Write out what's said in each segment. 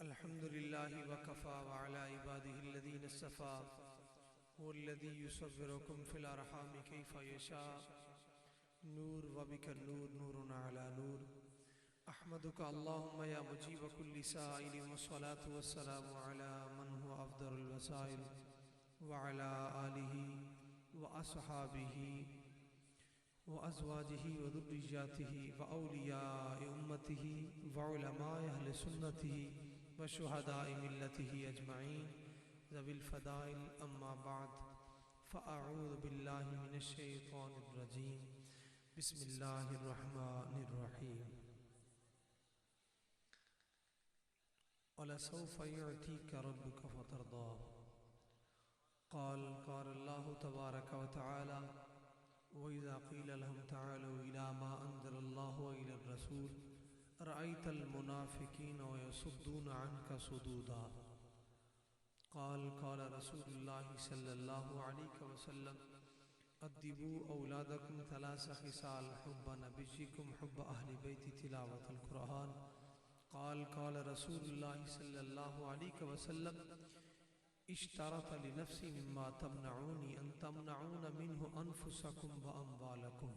अल्हम्दुलिल्लाहि वकफ़ा व अला इबादिहिल्लज़ीना इस्तफ़ा हुवल्लज़ी युसव्विरुकुम फिल अरहामि कैफ़ा यशा नूर व बिका नूर नूरुन अला नूर अहमदुका अल्लाहुम्मा या मुजीब कुल्लि साइलिन वस्सलातु वस्सलामु अला मन हुवा अफ़दलुल वसाइल व अला आलिहि व अस्हाबिहि व अज़वाजिहि व ज़ुर्रिय्यातिहि व औलियाए उम्मतिहि व उलमाए अहले सुन्नतिहि व शुहदाए मिल्लतिहि अजमईन ज़विल फ़दाइल अम्मा बाद फ़अऊज़ु बिल्लाहि मिनश शैतानिर रजीम बिस्मिल्लाहिर रहमानिर रहीम वलसौफ़ युअतीका रब्बुका फ़तरदा क़ाल अल्लाहु तबारक व तआला वइज़ा क़ील लहुम तआलू इला मा अंज़लल्लाहु व इलर रसूल रअयतल मुनाफ़िक़ीन यसुद्दून अन्का सुदूदा क़ाल रसूलुल्लाहि सल्लल्लाहु अलैहि वसल्लम अद्दिबू औलादकुम थलासा ख़िसाल हुब्ब नबिय्यिकुम हुब्ब अहलि बैति तिलावतल क़ुरआन क़ाल रसूलुल्लाहि सल्लल्लाहु अलैहि वसल्लम इश्तरत लिनफ्सी मिम्मा तमनऊनी अन तमनऊन मिन्हु अनफुसकुम व अम्वालकुम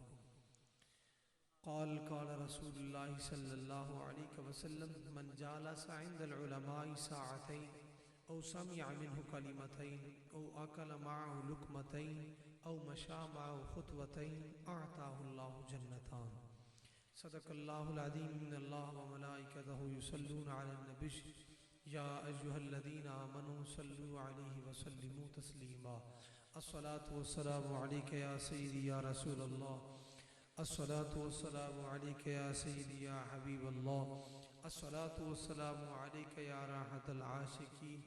क़ाल रसूलुल्लाहि सल्लल्लाहु अलैहि वसल्लम मन जालसा इंदल उलमाई साअतैन औ समिअ मिन्हु कलिमतैन औ अकल मअहु लुक़मतैन औ मशा मअहु ख़ुतवतैन अअताहुल्लाहु जन्नतान सदक़ल्लाहुल अज़ीम इन्नल्लाह व मलाइकतहु युसल्लूना अलन नबी या अय्युहल्लज़ीना आमनू सल्लू अलैहि व सल्लिमू तस्लीमा अस्सलातु वस्सलामु अलैका या सय्यदी या रसूलल्लाह अस्सलातु वस्सलामु अलैका या सय्यदी या हबीबल्लाह अस्सलातु वस्सलामु अलैका या राहतल आशिकीन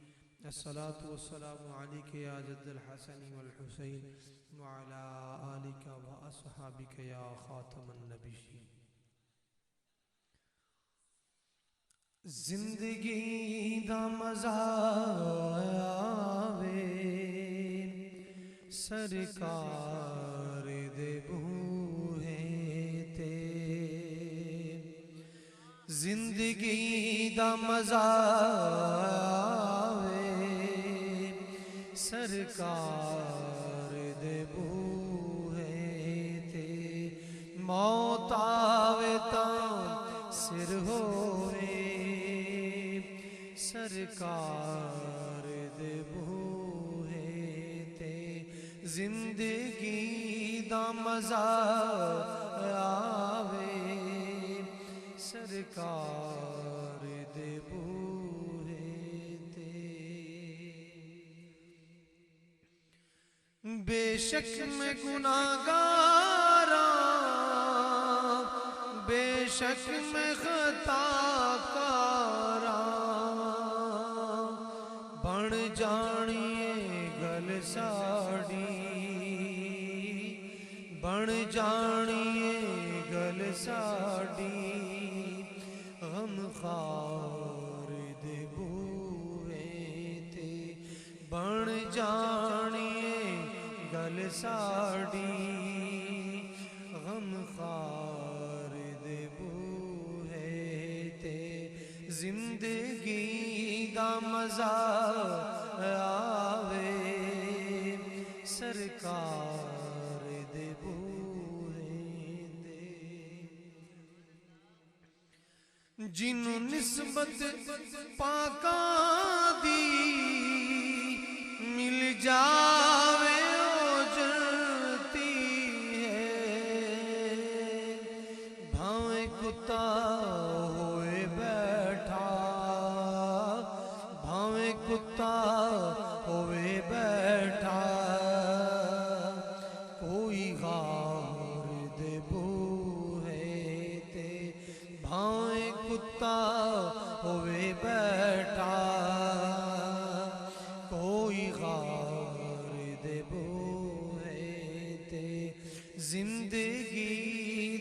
अस्सलातु वस्सलामु अलैका या जद्दल हसन वल हुसैन व अला आलिका व अस्हाबिका या खातमन नबिय्यीन। जिंदगी दा मज़ा आवे सरकार दे बूहे ते जिंदगी दा मज़ा आवे सरकार दे बूहे ते मौत आवे तां सिर होवे सरकार दे बूहे ते जिंदगी दा मज़ा आवे सरकार दे बूहे ते। बेशक मैं गुनाहगारा बेशक मैं खताकारा बन जानिए गल साड़ी बन जानिए गल साड़ी गम खार दे बूहे ते बन जानिए गल साड़ी गम खार दे बूहे ते जिंदगी दा मज़ा आवे सरकार दे बूहे ते जिन्नू निस्बत पाका दी मिल जावे ओ जन्नती है भावे कुत्ता होए बैठा भावे कुत्ता होए बैठा कोई गार दे बूहे ते भावे कुत्ता होए बैठा कोई गार दे बूहे ते जिंदगी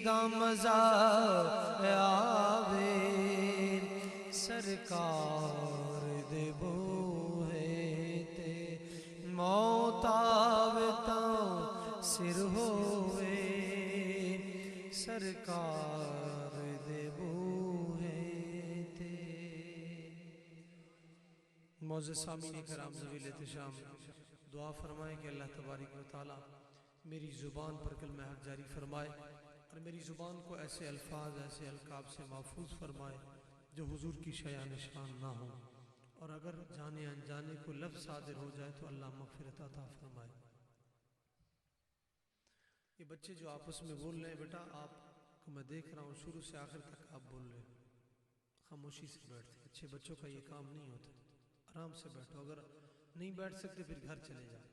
दा मज़ा आवे सरकार दे बूहे ते मौत आवे तां सिर होवे सरकार दे बूहे ते। मौज़िज़ सामीन कराम ज़वील एहतिशाम, दुआ फरमाएँ कि अल्लाह तबारक व तआला मेरी ज़ुबान पर कलमा हक़ जारी फरमाए और मेरी ज़ुबान को ऐसे अल्फाज ऐसे अलकाब से महफूज फरमाए जो हुजूर की शया निशान ना हो, और अगर जाने अनजाने को लफ्ज़ सादिर हो जाए तो अल्लाह मग़फ़िरत अता फरमाए। ये बच्चे जो आपस में बोल रहे हैं, बेटा आपको मैं देख रहा हूँ शुरू से आखिर तक आप बोल रहे हो, खामोशी से बैठते। अच्छे बच्चों का ये काम नहीं होता, आराम से बैठो, अगर नहीं बैठ सकते फिर घर चले जाओ।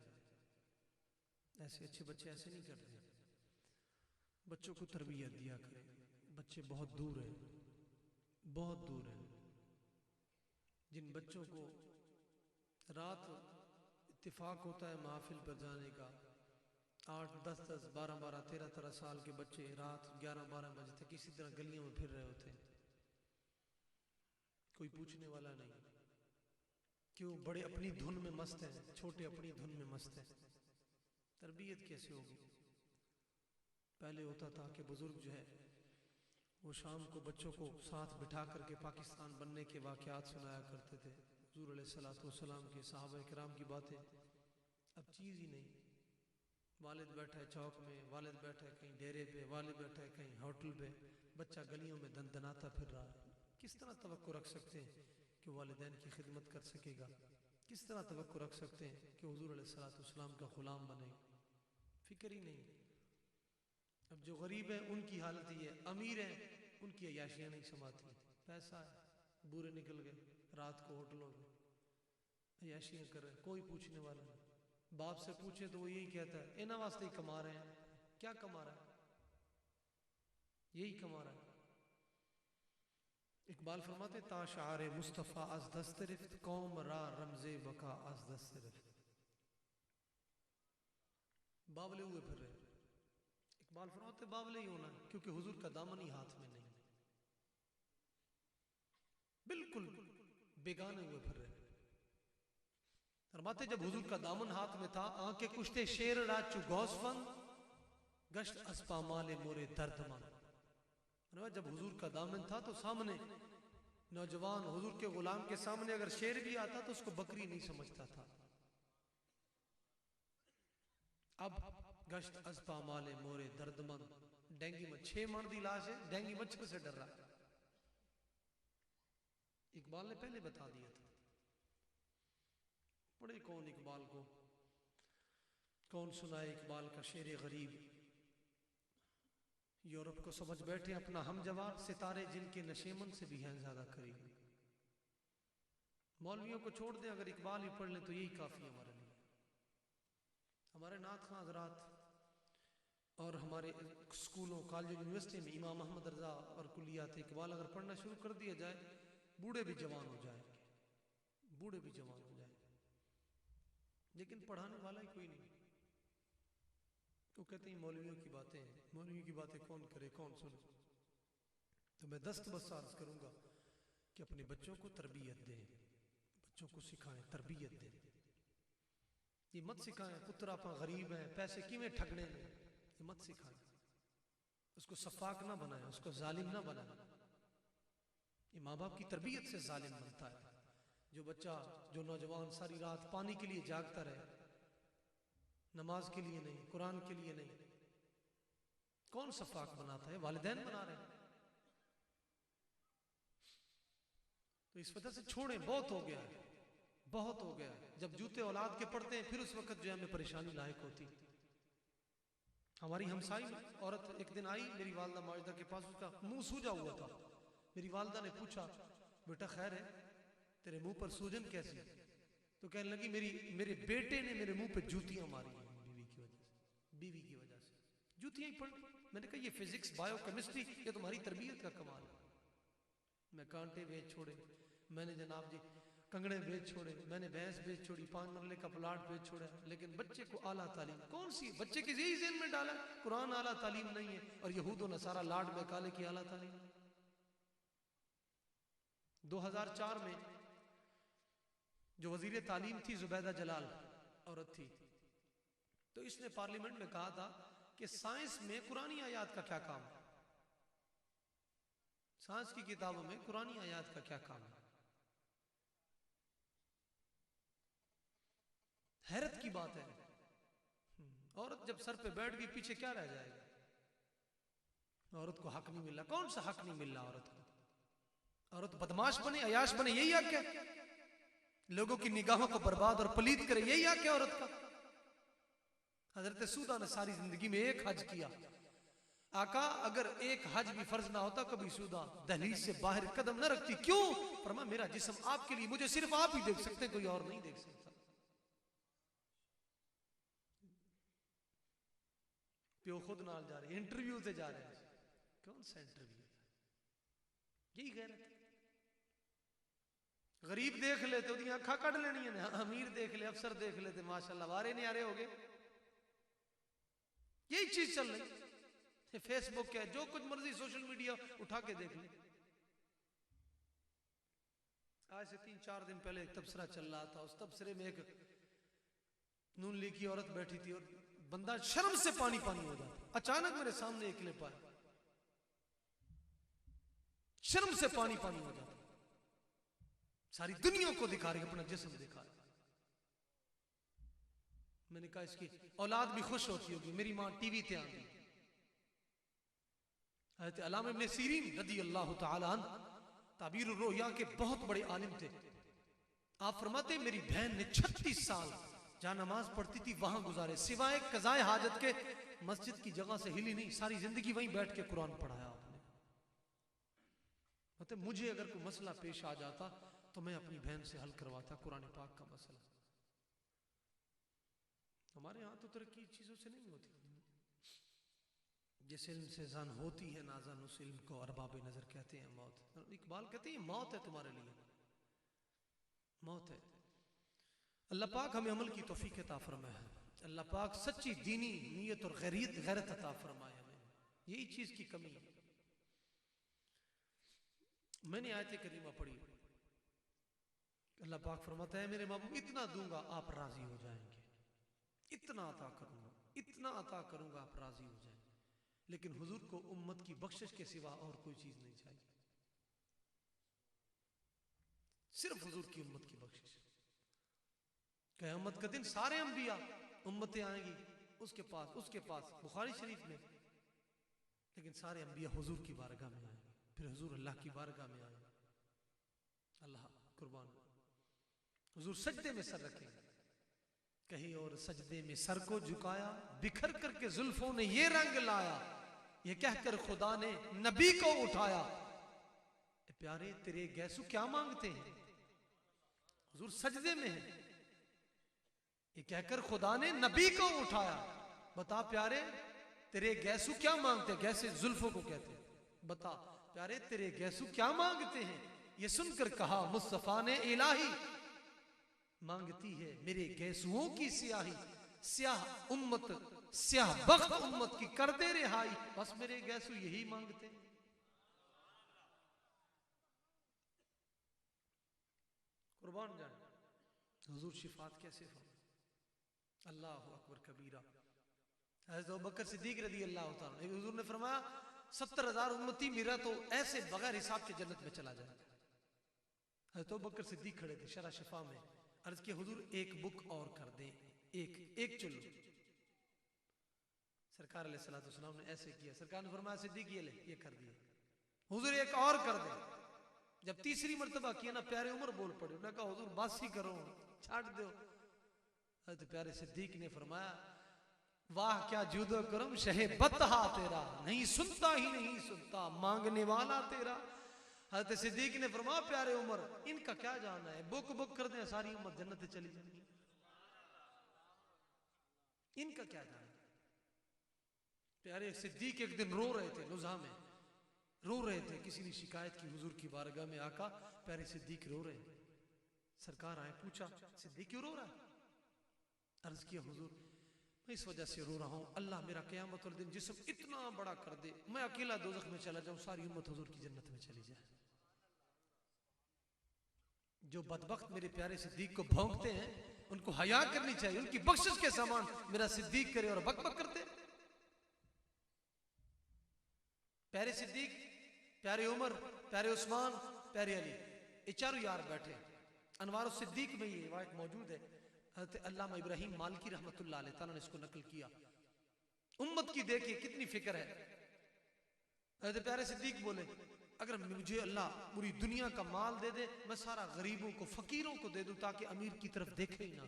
ऐसे अच्छे बच्चे ऐसे नहीं करते। बच्चों को तरबियत दिया करें। बच्चे बहुत दूर हैं, बहुत दूर हैं। जिन बच्चों को रात इत्तेफाक होता है महफिल पर जाने का, 8, 10, 10, 12, 12, 13, 13 साल के बच्चे रात 11, 12 बजे तक इसी तरह गलियों में फिर रहे होते हैं, कोई पूछने वाला नहीं। क्यों? बड़े अपनी धुन में मस्त हैं, छोटे अपनी धुन में मस्त हैं। तरबियत कैसे होगी? पहले होता था कि बुजुर्ग जो है वो शाम को बच्चों को साथ बिठा करके पाकिस्तान बनने के वाक़यात सुनाया करते थे, हुज़ूर अलैहिस्सलातु वस्सलाम के सहाबा किराम की बातें। अब चीज़ ही नहीं। वालिद बैठा है चौक में, वालिद बैठा है कहीं डेरे पे, वालिद बैठा है कहीं होटल पे, बच्चा गलियों में दनदनाता फिर रहा है। किस तरह तवक्को रख सकते हैं कि वालिदैन की खिदमत कर सकेगा? किस तरह तवक्को रख सकते हैं कि हुज़ूर अलैहिस्सलातु वस्सलाम का ग़ुलाम बनेगा? फिक्र ही नहीं। अब जो गरीब है उनकी हालत ये है, अमीर हैं उनकी अय्याशियाँ नहीं समाती। पैसा है, बुरे निकल गए, रात को होटलों में अय्याशियाँ कर रहे हैं, कोई पूछने वाला नहीं। बाप से पूछे तो वो यही कहता है इन्हां वास्ते ही कमा रहे हैं। क्या कमा रहा है? यही कमा रहा है। इकबाल फरमाते ताशारे मुस्तफ़ा अज दस्तरिफ्त कौम रा रमज़े बका अज दस्तरिफ्त। बावले हुए फिर रहे। इकबाल फरमाते बावले ही होना है, क्योंकि हुजूर का दामन ही हाथ में नहीं, बिल्कुल बेगाने हुए फिर रहे। फरमाते जब हुजूर का दामन हाथ में था, आंखें कुश्ते शेर राचू गौसफन गश्त अस्पा माले मोरे दर्दमन। जब हुजूर का दामन था तो सामने नौजवान हुजूर के गुलाम के सामने अगर शेर भी आता तो उसको बकरी नहीं समझता था। अब गश्त अस्पा माले मोरे दर्दमन, डेंगी में 6 मन की लाश है, डेंगी मच्छर से डर रहा है। इकबाल ने पहले बता दिया था। पढ़े कौन इकबाल को? कौन सुनाए इकबाल का शेर गरीब? यूरोप को समझ बैठे अपना हम जवाब, सितारे जिनके नशेमन से भी हैं ज्यादा करीब। मौलवियों को छोड़ दें, अगर इकबाल ही पढ़ लें तो यही काफी हमारे लिए। हमारे नात खां हज़रात और हमारे स्कूलों कॉलेज यूनिवर्सिटी में इमाम अहमद रजा और कुलियात इकबाल अगर पढ़ना शुरू कर दिया जाए, बूढ़े भी जवान हो जाएंगे, बूढ़े भी जवान हो जाएंगे। लेकिन पढ़ाने वाला ही कोई नहीं। तो कहते हैं मौलवियों की बातें हैं, मौलवियों की बातें कौन करे कौन सुने? तो मैं दस्तबस अर्ज करूंगा कि अपने बच्चों को तरबियत दें, बच्चों को सिखाएं, तरबियत दें। ये मत सिखाएं पुत्र आप गरीब हैं पैसे किवें ठगने में, ये मत सिखाएं। उसको सफाक ना बनाएं, उसको जालिम ना बनाएं। ये माँ बाप की तरबियत से जालिम बनता है। जो बच्चा, जो नौजवान सारी रात पानी के लिए जागता रहे, नमाज के लिए नहीं, कुरान के लिए नहीं, कौन सफाक बनाता है? वालिदैन बना रहे हैं। तो इस वजह से छोड़ें, बहुत हो गया है, बहुत हो गया। जब जूते औलाद के पड़ते हैं फिर उस वक्त जो है हमें परेशानी लायक होती। हमारी हमसाई औरत एक दिन आई मेरी वालदा माजिदा के पास, उसका मुंह सूजा हुआ था। मेरी वालदा ने पूछा बेटा खैर है, तेरे मुंह पर सूजन कैसी? तो कहने लगी मेरे बेटे ने मेरे मुंह पे जूतियां मारी हैं, बीवी की वजह से, बीवी की वजह से जूतियां ही पड़। मैंने कहा ये फिजिक्स बायो केमिस्ट्री ये तुम्हारी तरबियत का कमाल है। मैं कांटे बेच छोड़े, मैंने जनाब जी कंगड़े बेच छोड़े, मैंने भैंस बेच छोड़ी, 5 मरले का प्लाट बेच छोड़ा, लेकिन बच्चे को आला तालीम कौन सी? बच्चे के यही ज़हन में डाला कुरान आला तालीम नहीं है और यहूद व नसारा लाड में काले की आला तालीम। 2004 में जो वजीर तालीम थी जुबैदा जलाल औरत थी, तो इसने पार्लियामेंट में कहा था कि साइंस में कुरानी आयात का क्या काम है, साइंस की किताबों में कुरानी आयात का क्या काम है। हैरत की बात है। औरत जब सर पे बैठ गई पीछे क्या रह जाएगा? औरत को हक नहीं मिल रहा। कौन सा हक नहीं मिल रहा औरत को? औरत बदमाश बने, अयाश बने, यही हक है? लोगों की निगाहों को बर्बाद और पलीत करे, यही हक है औरत का? हजरत सूदा ने सारी जिंदगी में एक हज किया। आका अगर एक हज भी फर्ज ना होता कभी सूदा दहलीज से बाहर कदम न रखती। क्यों? फरमा मेरा जिस्म आपके लिए, मुझे सिर्फ आप ही देख सकते, कोई और नहीं देख सकता। प्यो खुद नाल जा रहे, इंटरव्यू से जा रहे हैं। कौन सा इंटरव्यू? यही गैरत है। गरीब देख ले तो अखा कढ़ लेनी है, अमीर देख ले, अफसर देख ले तो माशाल्लाह वारे न्यारे हो गए। यही चीज चल रही। फेसबुक है, जो कुछ मर्जी सोशल मीडिया उठा के देख ले। आज से 3-4 दिन पहले एक तबसरा चल रहा था। उस तबसरे में एक नून लीग की औरत बैठी थी और बंदा शर्म से पानी पानी हो जाता। अचानक मेरे सामने एक क्लिप आया, शर्म से पानी पानी हो जाता। सारी दुनिया को दिखा रही, अपना जिस्म दिखा रही। मैंने कहा इसकी औलाद भी खुश होती होगी, मेरी मां टीवी पे आ गई। हज़रत अल्लामा इब्न सीरीन रज़ी अल्लाह तआला अन्हु ताबीर रोया के बहुत बड़े आलिम थे। आप फरमाते मेरी बहन ने 36 साल जहां नमाज पढ़ती थी वहां गुजारे, सिवाय कज़ाए हाजत के मस्जिद की जगह से हिली नहीं। सारी जिंदगी वहीं बैठ के कुरान पढ़ाया आपने। मतलब मुझे अगर कोई मसला पेश आ जाता तो मैं अपनी बहन से हल करवाता कुरान पाक का मसला। हमारे यहाँ तो तरक्की चीजों से नहीं होती। जिस इल्म से जान होती है नाज़न उस इल्म को अरबाब नजर कहते हैं मौत। इकबाल कहते हैं मौत है तुम्हारे लिए, मौत है। अल्लाह पाक हमें अमल की तौफीक अता फरमाए। अल्लाह पाक सच्ची दीनी नीयत और गैरत अता फरमाए हमें। यही चीज की कमी है। मैंने आयत करीमा पढ़ी, अल्लाह पाक फरमाता है मेरे महबूब इतना दूंगा आप राजी हो जाएंगे, इतना अता करूंगा, इतना अता करूंगा आप राजी हो जाएंगे। लेकिन हुजूर को उम्मत की बख्शिश के सिवा और कोई चीज नहीं चाहिए, सिर्फ हुजूर की उम्मत की बख्शिश। क़यामत का दिन सारे अंबिया उम्मतें आएंगी उसके पास बुखारी शरीफ में, लेकिन सारे अंबिया हुजूर की बारगाह में आएंगे। फिर हुजूर अल्लाह की बारगाह में आएंगे। अल्लाह कुर्बान, हुजूर सजदे में सर रखेंगे। कहीं और सजदे में सर को झुकाया, बिखर करके जुल्फों ने ये रंग लाया, ये कहकर खुदा ने नबी को उठाया। प्यारे तेरे गैसू क्या मांगते हैं? हुजूर सजदे में है, ये कहकर खुदा ने नबी को उठाया। बता प्यारे तेरे गैसू क्या मांगते हैं? गैसे जुल्फों को कहते हैं। बता प्यारे तेरे गैसू क्या मांगते हैं? ये सुनकर कहा मुस्तफा ने इलाही मांगती है मेरे गैसुओं की स्याही, स्याह उम्मत स्याह बख्त उम्मत की कर दे रिहाई। बस मेरे गैसू यही मांगते हैं। कुर्बान जाए हुजूर शिफात कैसे फरमा। अल्लाह अकबर कबीरा। हज़रत अबू बकर सिद्दीक रज़ी अल्लाह तआला अन्हु, हुजूर ने फरमाया 70,000 उम्मती मेरा तो ऐसे बगैर हिसाब के जन्नत में चला जाएगा। हज़रत अबू बकर सिद्दीक खड़े थे शरा शिफा में, अर्ज किया हुजूर एक बुक और कर दें, एक चुल्लू। सरकार अलैहिस्सलातु वस्सलाम ने ऐसे किया, सरकार ने फरमाया सिद्दीक ये ले, ये कर दिया। हुजूर एक और कर दे। जब तीसरी मर्तबा किया ना प्यारे उमर बोल पड़े, उन्होंने कहा हुजूर बस ही करो, छाट दो। हज़रत प्यारे सिद्दीक ने फरमाया वाह क्या जुदो करम शहे बतहा तेरा, नहीं सुनता ही नहीं सुनता मांगने वाला तेरा। हज़रत सिद्दीक ने फरमाया प्यारे उमर इनका क्या जाना है, बुक कर दें सारी उम्मत जन्नत चली जाएगी, इनका क्या जाना। प्यारे सिद्दीक एक दिन रो रहे थे, नुज़हा में रो रहे थे, किसी ने शिकायत की हुजूर की बारगाह में। आका प्यारे सिद्दीक रो रहे, सरकार आए पूछा सिद्दीक क्यों रो रहा है? अर्ज किया हुजूर मैं इस वजह से रो रहा हूं, अल्लाह मेरा क़यामत वाले दिन जिस्म इतना बड़ा कर दे, मैं अकेला दोज़ख में चला जाऊं, सारी उम्मत हुजूर की जन्नत में चली जाए। जो बदबख्त मेरे प्यारे सिद्दीक को भौंकते हैं उनको हया करनी चाहिए, उनकी बख्शिश के समान मेरा सिद्दीक करे और बकबक करते। प्यारे सिद्दीक, प्यारे उमर, प्यारे उस्मान, प्यारे अली, ये चारों यार बैठे। अनवार सिद्दीक में ये रिवायत मौजूद है, हज़रत अल्लामा इब्राहिम मालिकी रहमतुल्लाह अलैह ताला ने इसको नकल किया। उम्मत की देखिए कितनी फिक्र है। हज़रत प्यारे सिद्दीक बोले अगर मुझे अल्लाह पूरी दुनिया का माल दे दे, मैं सारा गरीबों को फकीरों को दे दूं ताकि अमीर की तरफ देखे ही ना।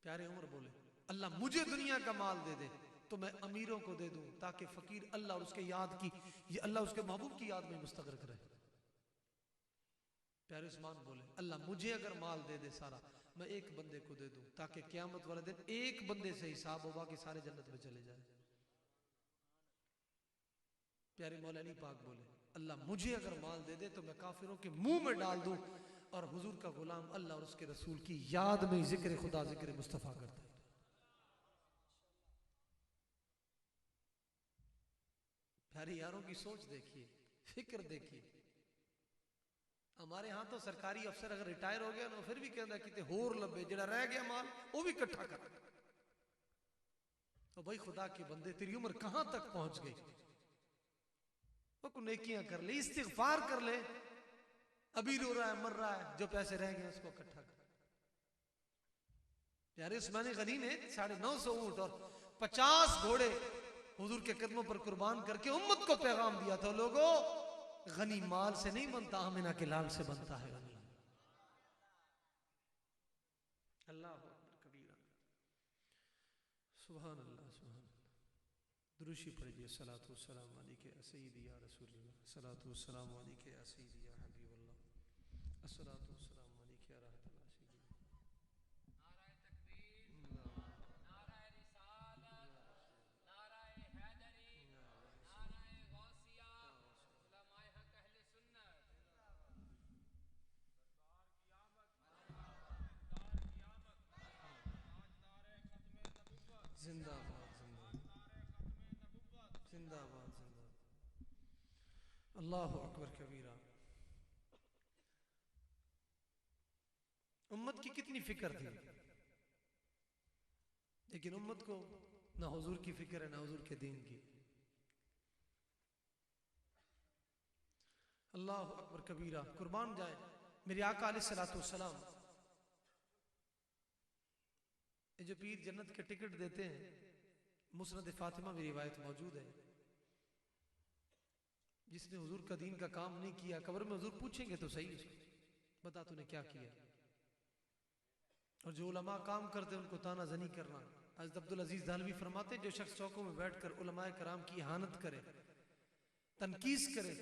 प्यारे उमर बोले अल्लाह मुझे दुनिया का माल दे दे तो मैं अमीरों को दे दूं ताकि फकीर अल्लाह और उसके याद की, ये अल्लाह उसके महबूब की याद में मुस्तगरक रहे। प्यारे उस्मान बोले अल्लाह मुझे अगर माल दे दे सारा, मैं एक बंदे को दे दूं ताकि क़यामत वाले दिन एक बंदे से हिसाब होगा कि सारे जन्नत में चले जाए। प्यारे मौला अली पाक बोले अल्लाह मुझे अगर माल दे दे तो मैं काफिरों के मुंह में डाल दूं और हुजूर का गुलाम अल्लाह और उसके रसूल की याद में जिक्र खुदा जिक्र मुस्तफा करता है। प्यारे यारों की सोच देखिए, फिक्र देखिए। हमारे यहाँ तो सरकारी अफसर अगर रिटायर हो गया ना फिर भी कहता कि होर लबे जरा रह गया माल वो भी इकट्ठा कर। तो भाई खुदा के बंदे तेरी उम्र कहां तक पहुंच गई? वो को नेकियां कर ले, इस्तिगफार कर ले। अभी रो रहा है, मर रहा है, जो पैसे रह गए उसको इकट्ठा कर। यार उस्मान गनी ने 950 ऊंट और 50 घोड़े हुजूर के कदमों पर कुर्बान करके उम्मत को पैगाम दिया था, लोगों गनी माल से नहीं बनता, आमिना के लाल से बनता है गनी। अल्लाह अकबर कबीरा, सुभान अल्लाह सुभान अल्लाह। दुरूशी पढ़िए सलातु वस्सलाम अलैका या सय्यदी या रसूलल्लाह, सलातु वस्सलाम अलैका या सय्यदी या हबीबल्लाह, अस्सलातु वस्सलाम अलैका या रहमतुल्लाह। जिंदाबाद जिंदाबाद जिंदाबाद जिंदाबाद। अल्लाहु अकबर कबीरा। उम्मत की कितनी फिक्र थी, लेकिन उम्मत को ना हुजूर की फिक्र है ना हुजूर के दीन की। अल्लाहु अकबर कबीरा। कुर्बान जाए मेरे आका अलैहिस्सलातु वस्सलाम, ये जो पीर जन्नत के टिकट देते हैं, मुस्नद फातिमा में रिवायत मौजूद है, जिसने हुजूर का दीन का काम नहीं किया कब्र में हुजूर पूछेंगे तो सही उसको, बता तूने क्या किया। और जो उलमा काम करते हैं उनको ताना जनी करना। हज़रत अब्दुल अजीज दहलवी फरमाते हैं जो शख्स चौकों में बैठकर उलमाए कराम की इहानत करे, तनकीस करे,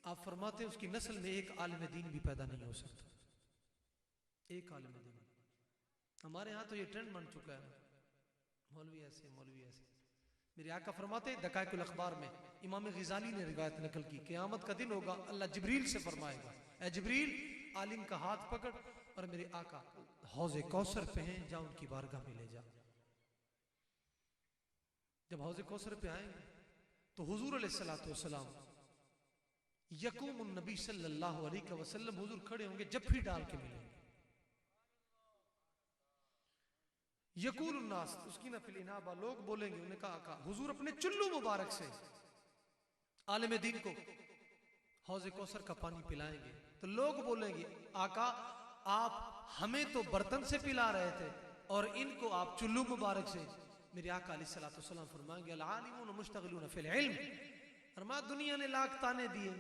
आप फरमाते हैं उसकी नस्ल में एक आलिम दीन भी पैदा नहीं हो सकता। एक आलिम दीन। हमारे यहाँ तो ये ट्रेंड बन चुका है, मौलवी ऐसे मौलवी ऐसे। मेरे आका फरमाते हैं दकाइकुल अखबार में, इमाम ग़ज़ाली ने रिवायत नकल की, क़यामत का दिन होगा अल्लाह जिब्रील से फरमाएगा, ऐ जिब्रील आलिम का हाथ पकड़ और मेरे आका हौज़े कौसर पे हैं, जा उनकी बारगाह में ले जा। जब हौज़े कौसर पे आएंगे तो हुजूर अलैहिस्सलातु वस्सलाम यकूमुन नबी सल्लल्लाहु अलैहि वसल्लम, हुजूर खड़े होंगे जफ्फी डाल के मिलेंगे। यकूलुन नास उसकी ना फिल इनाबा, लोग बोलेंगे, उन्हें कहा हुजूर अपने चुल्लू मुबारक से आलिम दीन को हौज़े कौसर का पानी पिलाएंगे। तो लोग बोलेंगे आका आप हमें तो बर्तन से पिला रहे थे और इनको आप चुल्लू मुबारक से। मेरे आका अलैहिस्सलातु वस्सलाम फरमाएंगे अल आलिमून मुश्तगिलून फिल इल्म, फरमाया दुनिया ने लाख ताने दिए,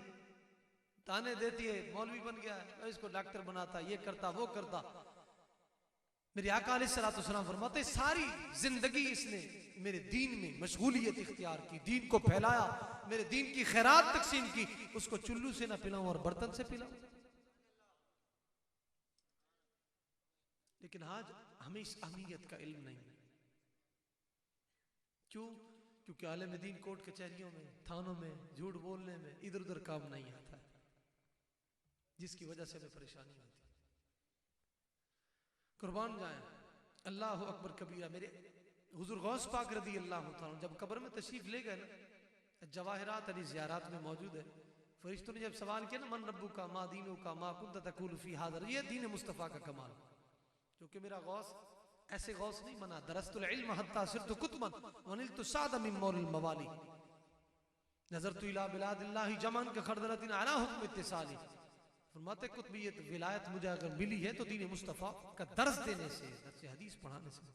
ताने देती है, मौलवी बन गया है, इसको डॉक्टर बनाता, ये करता वो करता। मेरे आका अलैहिस्सलातु वस्सलाम फरमाते सारी जिंदगी इसने मेरे दीन में मशगूलियत इख्तियार की, दीन को फैलाया, मेरे दीन की खैरात तकसीम की, उसको चुल्लू से ना पिलाऊं और बर्तन से पिलाऊं। लेकिन आज हमें इस अहमियत का इल्म नहीं है। क्यों? क्योंकि आलिम दीन कोर्ट कचहरियों में, थानों में झूठ बोलने में इधर उधर काम नहीं आता है, जिसकी वजह से हमें परेशानी होती है। कुर्बान जाए अल्लाह अकबर कबीरा। मेरे हुजूर गौस पाक रदी अल्लाह तआला जब कब्र में तशरीफ ले गए ना, जवाहिरात अली ज़ियारात में मौजूद है, फरिश्तों ने जब सवाल किया ना मन रब्बु का मा दीनु का मा कुंत तकुल फी हाज़र, ये दीन मुस्तफ़ा का कमाल। क्योंकि मेरा गौस ऐसे गौस नहीं बना, दरस्तुल इल्म हत्ता सिरतु कुतुबन वनिलतु साद मिन मौलिल मवाली, नज़रतु इला बिलादिल्लाहि जमान का खरदरतिन अला हुक्म इत्तिसाली, फरमाते कुतबियत विलायत मुझे अगर मिली है तो दीन मुस्तफ़ा का दर्स देने से, दर्स हदीस पढ़ाने से।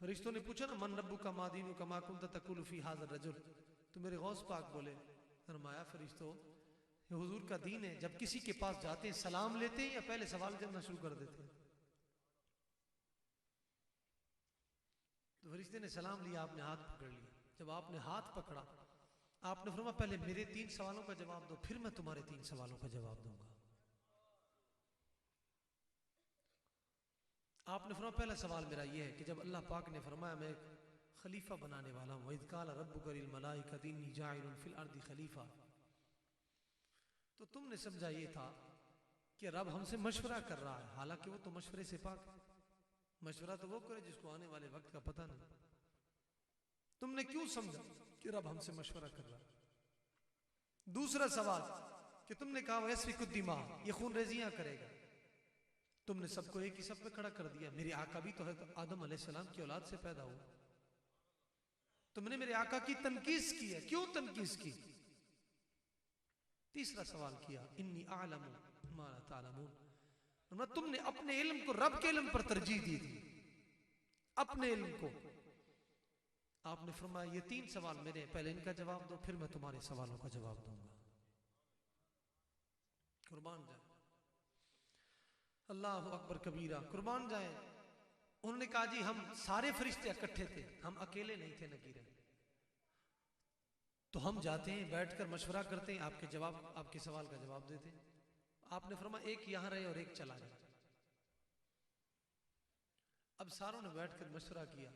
फरिश्तों ने पूछा ना, मन रब्बु का मादीनु कमा कुंत तकुलु फी हाज़ा रजुल, तो मेरे गौस पाक बोले, फरमाया फरिश्तों ये हुजूर का दीन है, जब किसी के पास जाते हैं सलाम लेते हैं या पहले सवाल करना शुरू कर देते हैं? तो फरिश्ते ने सलाम लिया, आपने हाथ पकड़ लिया। जब आपने हाथ पकड़ा, आपने फरमाया पहले मेरे 3 सवालों का जवाब दो, फिर मैं तुम्हारे 3 सवालों का जवाब दूंगा। आपने फरमाया पहला सवाल मेरा यह है कि जब अल्लाह पाक ने फरमाया मैं एक खलीफा बनाने वाला हूं, इज़ क़ाल रब्बुका लिल मलाइकति इन्नी जाइलुन फिल अर्दि खलीफा, तो तुमने समझा ये था कि रब हमसे मशवरा कर रहा है, हालांकि वो तो मशवरे से पाक है। मशवरा तो वो करे जिसको आने वाले वक्त का पता नहीं। तुमने क्यों समझा कि रब हमसे मशवरा कर रहा है? दूसरा सवाल कि तुमने कहा वयस्फिकुद्दिमा, ये खून रेजियां करेगा, तुमने सबको एक ही सब में खड़ा कर दिया। मेरे आका भी तो है, तो आदम अलैहिस्सलाम की औलाद से पैदा हुआ, तुमने मेरे आका की तनकीस की है, क्यों तनकीस की? तीसरा सवाल किया, इन्नी आलमु मा ला तालमून, तुमने अपने इल्म को रब के इल्म पर तरजीह दी थी, अपने इल्म को। आपने फरमाया ये 3 सवाल मेरे, पहले इनका जवाब दो, फिर मैं तुम्हारे सवालों का जवाब दूंगा। कुर्बान जाए, अल्लाह अकबर कबीरा, कुर्बान जाए। उन्होंने कहा जी हम सारे फरिश्ते इकट्ठे थे, हम अकेले नहीं थे नगीरे, तो हम जाते हैं बैठकर मशवरा करते हैं, आपके जवाब, आपके सवाल का जवाब देते हैं। आपने फरमाया एक यहां रहे और एक चला गया। अब सारों ने बैठकर मशवरा किया,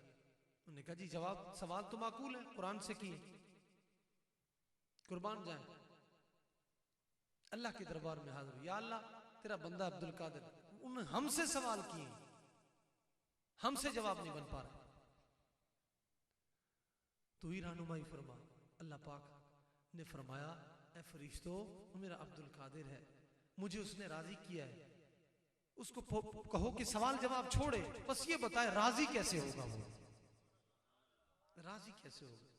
उन्होंने कहा जी जवाब, सवाल तो माकूल है, कुरान से किए। कुर्बान जाए, अल्लाह के दरबार में हाजिर, या अल्लाह तेरा बंदा अब्दुल कादिर, उन्होंने हमसे सवाल किए, हमसे जवाब नहीं बन पा रहा, तू ही रहनुमाई फरमा। अल्लाह पाक ने फरमाया ए फरिश्तों, मेरा अब्दुल कादिर है, मुझे उसने राजी किया है, उसको कहो कि सवाल जवाब छोड़े, बस ये बताए राजी कैसे होगा, वो राजी कैसे होगा?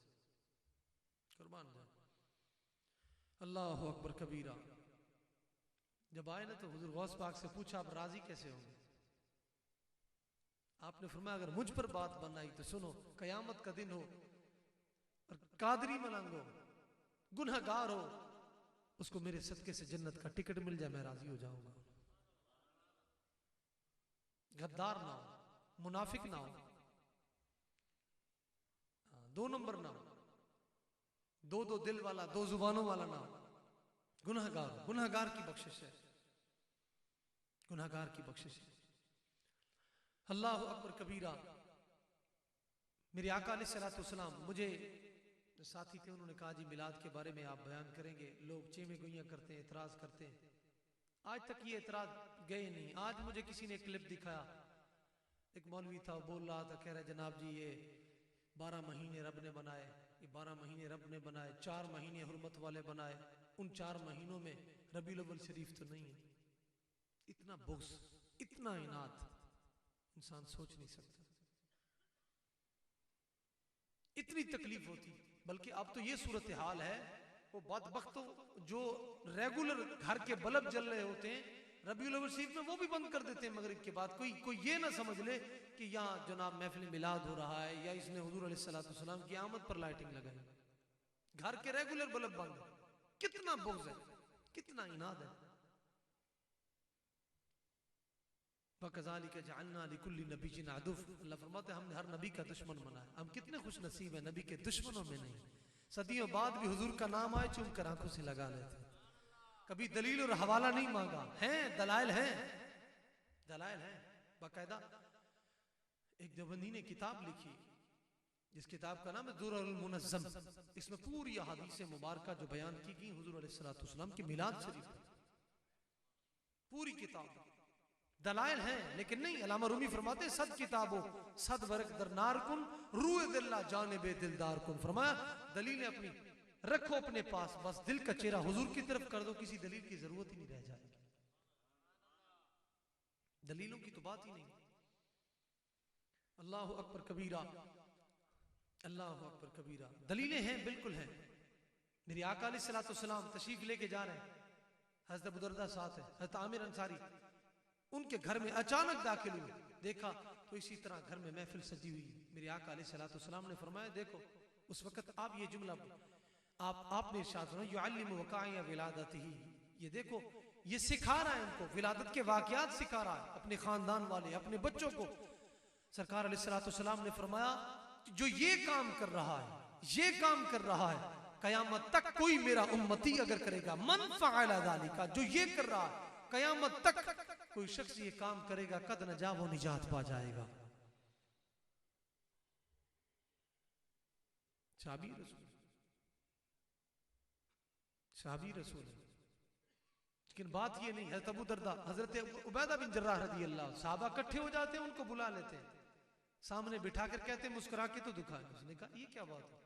कुर्बान जाए, अल्लाह अकबर कबीरा। जब आए ना तो हुजूर गौस पाक से पूछा आप राजी कैसे होंगे? आपने फरमाया अगर मुझ पर बात बन आई तो सुनो, कयामत का दिन हो और कादरी मलंग हो, गुनहगार हो, उसको मेरे सदके से जन्नत का टिकट मिल जाए, मैं राजी हो जाऊंगा। गद्दार ना हो, मुनाफिक ना हो, 2 नंबर ना हो, 2 दिल वाला, 2 जुबानों वाला ना हो, गुनहगार, गुनहगार की बख्शिश है, गुनहगार की बख्शिश है। अल्लाह अकबर कबीरा। मेरे आका अलैहिस्सलातु वस्सलाम, मुझे साथी थे, उन्होंने कहा जी मिलाद के बारे में आप बयान करेंगे, लोग चेमे गोइयां करते हैं, एतराज करते हैं, आज तक ये एतराज गए नहीं। आज मुझे किसी ने क्लिप दिखाया, एक मौलवी था, बोल रहा था, कह रहा है जनाब जी ये 12 महीने रब ने बनाए, ये 12 महीने रब ने बनाए, 4 महीने हुर्मत वाले बनाए, उन 4 महीनों में रबीउल अव्वल शरीफ तो नहीं है। इतना बुग़्ज़, इतना इनाद इंसान सोच नहीं सकता, इतनी तकलीफ होती। बल्कि अब तो ये सूरत हाल है, वो बदबख्तों जो रेगुलर घर के बल्ब जल रहे होते हैं रबीउल अव्वल शरीफ में, वो भी बंद कर देते हैं मगरिब के बाद। कोई ये ना समझ ले कि यहाँ जनाब महफिल मिलाद हो रहा है या इसने हुजूर अलैहिस्सलातु वस्सलाम की आमद पर लाइटिंग लगाई, घर के रेगुलर बल्ब बंद। कितना बुग़्ज़ है, कितना इनाद है। वकज़ालिका जअलना लिकुल्लि नबिय्यिन अदुव्व, अल्लाह फरमाते हैं हमने हर नबी का दुश्मन बनाया। हम कितने खुश नसीब हैं, नबी के दुश्मनों में नहीं। सदियों बाद भी हुजूर का नाम आए चूम कर आंखों से लगा लेते, कभी दलील और हवाला नहीं मांगा। हैं दलाइल हैं, दलाइल हैं बाकायदा। एक देवबंदी ने किताब लिखी, जिस किताब का नाम है दुर्रुल मुनज़्ज़म। इसमें पूरी अहादीस मुबारका जो बयान की गई हुजूर अलैहिस्सलातु वस्सलाम की मिलाद शरीफ, पूरी किताब दलाइल हैं, लेकिन नहीं। अल्लामा रूमी फरमाते सद किताबो सद वर्क दरनार कुन रूए दिल्ला जानिबे दिलदार कुन। फरमाया दलीलें अपनी रखो अपने पास, बस दिल का चेहरा हुजूर की तरफ कर दो, किसी दलील की जरूरत ही नहीं रह जाएगी। दलीलों की तो बात ही नहीं। अल्लाह अकबर कबीरा, अल्लाह अकबर कबीरा। दलीलें हैं, बिल्कुल हैं, मेरे आका अलैहिस्सलाम तशरीफ लेके जा रहे हैं, हजरत अबू दरदा साथ है, हजरत आमिर अंसारी उनके घर में अचानक दाखिल हुए, देखा तो इसी तरह घर में महफिल सजी हुई। मेरे आका अलैहिस्सलाम ने फरमाया, देखो उस वक्त आप ये जुमला आपने इरशाद फरमाया, युअल्लिमु वक़ाइअ विलादतिही, ये देखो ये सिखा रहा है इनको, विलादत के वाकयात सिखा रहा है अपने खानदान वाले, अपने बच्चों को। सरकार अलैहिस्सलाम ने फरमाया, जो ये काम कर रहा है, ये काम कर रहा है, कयामत तक कोई मेरा उम्मती अगर करेगा, मन फ़अला ज़ालिका, जो ये कर रहा है, कयामत तक कोई शख्स ये काम करेगा, कद नजा वो निजात पा जाएगा। शाबी रसूल, शाबी रसूल। लेकिन बात ये नहीं, हज़रत अबू दरदा, हज़रत उबैदा बिन जर्राह रज़ी अल्लाह, सहाबा इकट्ठे हो जाते हैं, उनको बुला लेते हैं, सामने बिठा कर कहते हैं, मुस्कुरा के तो दिखाएं। उसने कहा ये क्या बात है?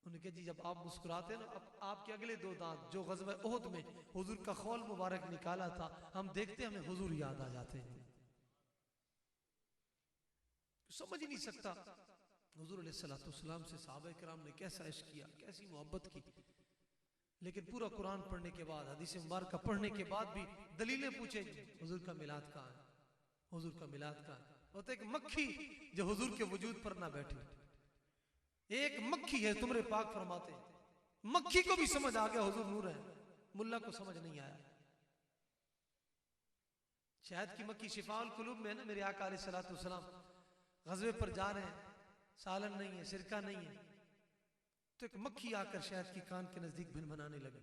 उन्होंने कहा जी, जब आप मुस्कुराते हैं ना, अब आपके अगले दो दांत जो ग़ज़वा उहद में हुजूर का खौल मुबारक निकाला था, हम देखते हैं, हमें हुजूर याद आ जाते हैं। समझ ही नहीं सकता हुजूर अलैहिस्सलाम से सहाबा किराम ने कैसा इश्क किया, कैसी मोहब्बत की। लेकिन पूरा कुरान पढ़ने के बाद, हदीस मुबारक पढ़ने के बाद भी दलीलें पूछे, हुजूर का मिलाद कहाँ है, हुजूर का मिलाद कहाँ है? होता एक मक्खी जो हुजूर के वजूद पर ना बैठी, एक मक्खी है, तुमरे पाक फरमाते हैं, मक्खी को भी समझ आ गया हुजूर नूर है, मुल्ला को समझ नहीं आया। शहद की मक्खी शिफाउल कुलूब में है ना, मेरे आका अलैहिस्सलाम ग़ज़वे पर जा रहे हैं, सालन नहीं है, सिरका नहीं है, तो एक मक्खी आकर शहद की कान के नजदीक भिन बनाने लगी।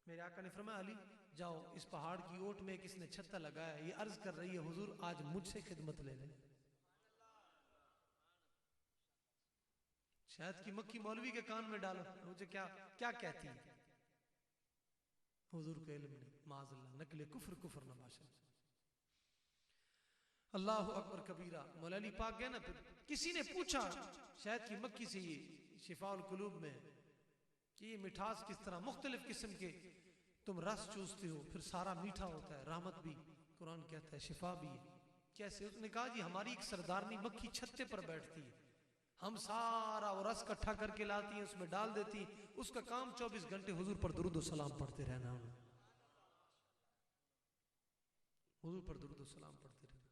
मेरे आका ने फरमाया, अली जाओ, इस पहाड़ की ओट में किसने छत्ता लगाया, ये अर्ज कर रही है हुजूर आज मुझसे खिदमत ले लें। शहद की मक्खी मौलवी के कान में डालो, मुझे क्या क्या कहती है? हुजूर को इल्म नहीं, माज़अल्लाह, नकले कुफ्र कुफ्र नबाशा। अल्लाहु अकबर कबीरा। मौलानी पाक गए ना, फिर किसी ने पूछा शहद की मक्खी से, ये शिफाउल कुलूब में कि ये मिठास किस तरह, मुख्तलिफ किस्म के तुम रस चूसते हो, फिर सारा मीठा होता है, रहमत भी कुरान कहता है, शिफा भी है, कैसे? उसने कहा जी हमारी एक सरदारनी मक्खी छत्ते पर बैठती है, हम सारा वो रस इकट्ठा करके लाती है, उसमें डाल देती, उसका काम 24 घंटे हुजूर पर दुरूद व सलाम पढ़ते रहना, हुजूर पर दुरूद व सलाम पढ़ते रहना।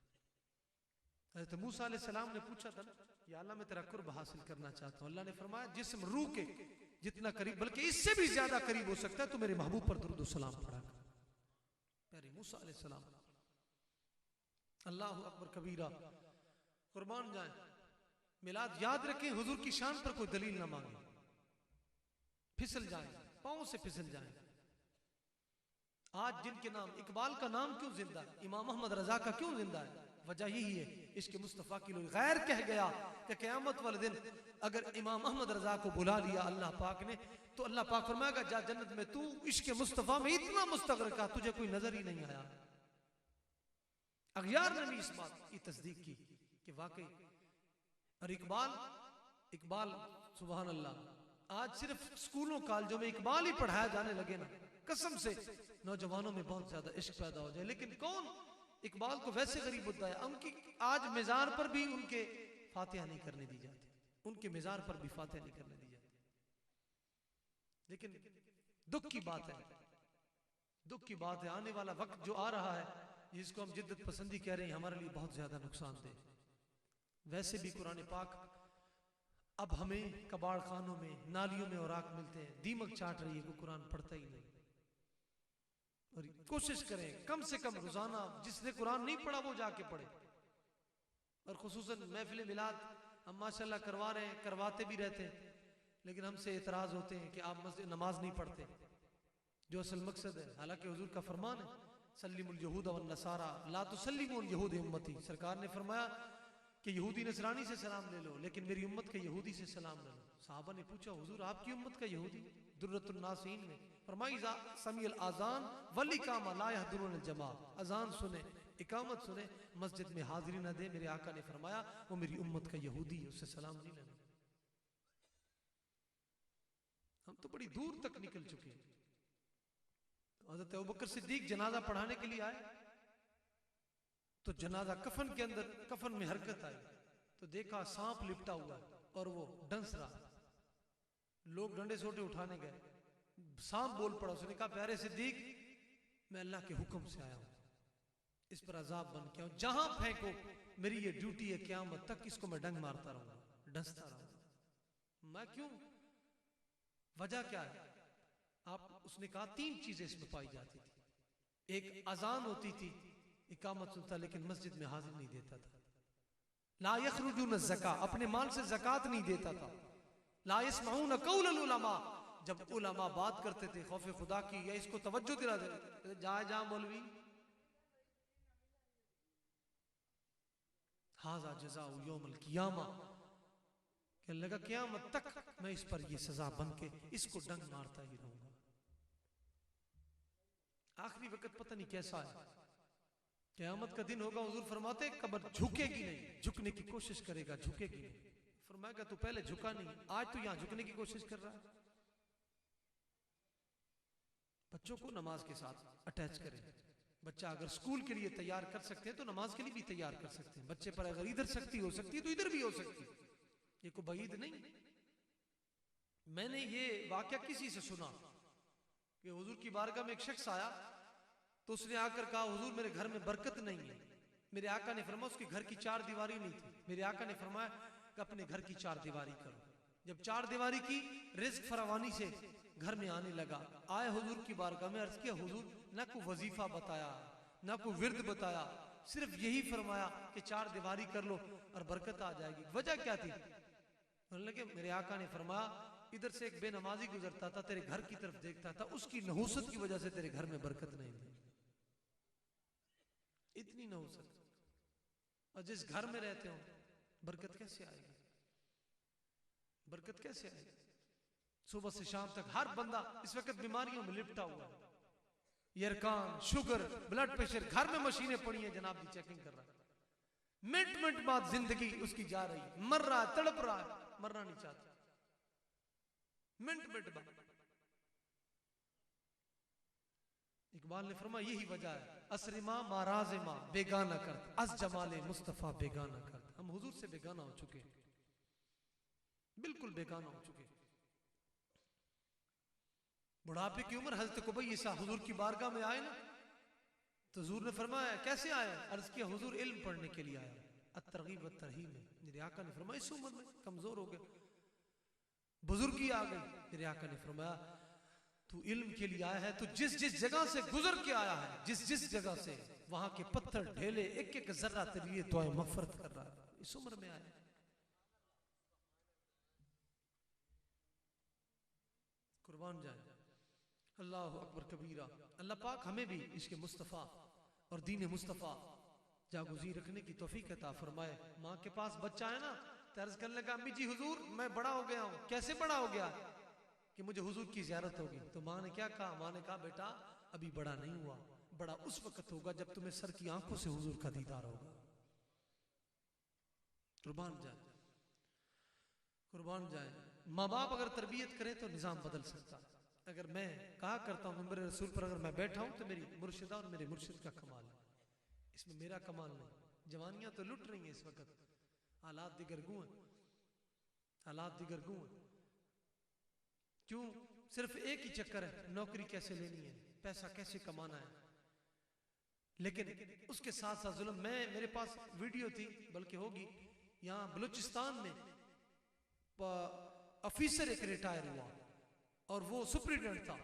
हज़रत मूसा अलैहिस्सलाम ने पूछा था ना, या अल्लाह मैं तेरा कुर्ब हासिल करना चाहता हूँ। अल्लाह ने फरमाया जिस्म रूह के जितना करीब, बल्कि इससे भी ज्यादा करीब हो सकता है, तो मेरे महबूब पर दुरूद व सलाम पढ़ा कर। प्यारे मूसा अलैहिस्सलाम, अल्लाहु अकबर कबीरा, कुर्बान जाए। मिलाद याद रखें, हुजूर की शान पर कोई दलील ना मांगे, फिसल जाए, पांव से फिसल जाए। आज जिनके नाम, इकबाल का नाम क्यों जिंदा है, इमाम अहमद रजा का क्यों जिंदा है? वजह यही है, इसके मुस्तफ़ा की लोग गैर कह गया कि क़यामत वाले दिन अगर इमाम अहमद रजा को बुला लिया अल्लाह पाक ने, तो अल्लाह पाक फरमाएगा जा जन्नत में, तू इश्क मुस्तफ़ा में इतना मुस्तग़रक़ था, तुझे कोई नजर ही नहीं आया। अग़यार ने भी इस बात की तस्दीक की कि वाकई। और इकबाल सुभान अल्लाह, आज सिर्फ स्कूलों कॉलेजों में इकबाल ही पढ़ाया जाने लगे ना, कसम से नौजवानों में बहुत ज्यादा इश्क पैदा हो जाए। लेकिन कौन इकबाल को वैसे गरीब होता है, उनकी आज मिजार पर भी उनके फातिहा नहीं करने दी जाती, उनके मिजार पर भी फातिहा नहीं करने दी जाती। लेकिन दुख की बात है, दुख की बात है, आने वाला वक्त जो आ रहा है, जिसको हम जिद्दत पसंदी कह रहे हैं, हमारे लिए बहुत ज्यादा नुकसानदेह। वैसे भी कुरान पाक अब हमें कबाड़ खानों में, नालियों में औराक मिलते हैं, दीमक चाट रही है, वो कुरान पढ़ता ही नहीं। और कोशिश करें कम से कम रोजाना, जिसने कुरान नहीं पढ़ा वो जाके पढ़े। और खुसूसन महफिल मिलाद हम माशाल्लाह करवा रहे हैं, करवाते भी रहते हैं, लेकिन हमसे एतराज होते हैं कि आप मस्जिद नमाज नहीं पढ़ते, जो असल मकसद है। हालांकि हुजूर का फरमान है, सल्लिमुल यहूद वन नसारा ला तुसल्लिमुल यहूद उम्मती। सरकार ने फरमाया कि यहूदी नसरानी से सलाम ले लो, लेकिन मेरी उम्मत के यहूदी से सलाम ले लो। साहबा ने पूछा हुजूर आपकी उम्मत का यहूदी? दुर्रतुन नासीन में फरमाई समील आजान वली कामा ला यहदुरुन जमा, अजान सुने, इकामत सुने, मस्जिद में हाजिरी ना दे, मेरे आका ने फरमाया वो मेरी उम्मत का यहूदी है, उससे सलाम नहीं लेना। हम तो बड़ी दूर तक निकल चुके हैं। हज़रत अबू बकर सिद्दीक जनाजा पढ़ाने के लिए आए, तो जनाजा कफन के अंदर, कफन में हरकत आई, तो देखा सांप लिपटा हुआ और वो डंस रहा। लोग डंडे सोटे उठाने गए, सांप बोल पड़ा। उसने कहा प्यारे सिद्दीक, मैं अल्लाह के हुक्म से आया हूं, इस पर अजाब बन के आऊं, जहां फेंको मेरी ये ड्यूटी है, क़यामत तक इसको मैं डंग मारता रहूंगा, डसता रहूंगा। मैं क्यों, वजह क्या है? आप उसने कहा 3 चीजें इसमें पाई जाती थी। एक, अजान होती थी, इकामत सुनता, लेकिन मस्जिद में हाजिर नहीं देता था। ला यखरुजून ज़का, अपने माल से ज़कात नहीं देता था। ला यस्माऊन क़ौलल उलमा, जब उलमा बात करते थे खौफ खुदा की या इसको तवज्जो दिला देते, जा मौलवी, हाज़ा जज़ाउ यौमल क़ियामा, कहने लगा क़यामत तक मैं इस पर ये सजा बन के इसको डंग मारता ही रहूंगा। आखिरी वक्त पता नहीं कैसा है, क़यामत का दिन होगा, हुजूर फरमाते कब्र झुकेगी नहीं, झुकने की कोशिश करेगा, झुकेगी नहीं। फरमाएगा तू पहले झुका नहीं, आज तू यहां झुकने की कोशिश कर रहा है। बच्चों को नमाज के साथ अटैच करें। बच्चा अगर स्कूल के लिए तैयार कर सकते हैं तो नमाज के लिए भी तैयार कर सकते हैं। बच्चे पर अगर इधर शक्ति हो सकती है तो इधर भी हो सकती है, ये कोई बईद नहीं। मैंने ये वाकया किसी से सुना कि हुजूर की बारगाह में एक शख्स आया, तो उसने आकर कहा हुजूर मेरे घर में बरकत नहीं है। मेरे आका ने फरमाया, उसके घर की 4 दीवारी नहीं थी, मेरे आका ने फरमाया कि अपने घर की 4 दीवारी करो। जब 4 दीवारी की, रिज़्क फरावानी से घर में आने लगा। आए हुजूर की बारगाह में, अर्ज किया हुजूर ना कोई वजीफा बताया, ना कोई विर्द बताया, सिर्फ यही फरमाया कि 4 दीवारी कर लो और बरकत आ जाएगी। वजह क्या थी? लगे मेरे आका ने फरमाया इधर से एक बेनमाजी गुजरता था, तेरे घर की तरफ देखता था, उसकी नहुसत की वजह से तेरे घर में बरकत नहीं थी। इतनी नहुसत, और जिस घर में रहते हो बरकत कैसे आएगी? बरकत कैसे आएगी? सुबह से शाम तक हर बंदा इस वक्त बीमारियों में लिपटा हुआ है, यरकान, शुगर, ब्लड प्रेशर, घर में मशीनें पड़ी हैं, जनाब की चेकिंग कर रहा है। मिनट मिनट बाद जिंदगी उसकी जा रही है, मर रहा है, तड़प रहा है, मरना नहीं चाहता, मिनट मिनट बाद। इकबाल ने फरमाया यही वजह है, असरिमा माराजिमा बेगाना कर, अस जमाले मुस्तफा बेगाना कर। हम हुजूर से बेगाना हो चुके हैं, बिल्कुल बेगाना हो चुके हैं। बुढ़ापे की उम्र, हजरत कुबैसा हुजूर की बारगाह में आए ना, तो हुजूर ने फरमाया कैसे आए? अर्ज किया हुजूर इल्म पढ़ने के लिए आया। अत-तरगीब व तरहीब में मेरे आका ने फरमाया इस उम्र में कमजोर हो गए, बुजुर्गी आ गई। मेरे आका ने फरमाया तू इल्म के लिए आया है, तो जिस जिस जगह से गुजर के आया है, जिस जिस जगह से, वहां के पत्थर ढेले एक एक जर्रा तेरे लिए दुआए मगफरत कर रहा है। इस उम्र में आया, कुर्बान जाए। अल्लाह अकबर कबीरा। अल्लाह पाक हमें भी इसके मुस्तफ़ा और दीन मुस्तफ़ा जागुज़ी रखने की तौफीक अता फरमाए। माँ के पास बच्चा है ना, तर्ज करने लगा अम्मी जी हुजूर मैं बड़ा हो गया हूँ। कैसे बड़ा हो गया? कि मुझे हुजूर की ज़ियारत होगी। तो माँ ने क्या कहा? माँ ने कहा बेटा अभी बड़ा नहीं हुआ, बड़ा उस वक्त होगा जब तुम्हें सर की आंखों से हुजूर का दीदार होगा। कुर्बान जाए, कुर्बान जाए। माँ बाप अगर तरबियत करें तो निज़ाम बदल सकता है। अगर मैं कहा करता हूँ मेरे रसूल पर अगर मैं बैठा हूँ तो मेरी मुर्शिदा और मेरे मुर्शिद का कमाल है, इसमें मेरा कमाल नहीं। जवानियां तो लुट रही हैं इस वक्त, हालात दिगरगू हैं, हालात दिगरगू हैं। क्यों? सिर्फ एक ही चक्कर है, नौकरी कैसे लेनी है, पैसा कैसे कमाना है। लेकिन उसके साथ साथ जुल्म। मेरे पास वीडियो थी, बल्कि होगी, यहाँ बलूचिस्तान में ऑफिसर एक रिटायर हुआ और वो सुप्रिटेंडेंट था।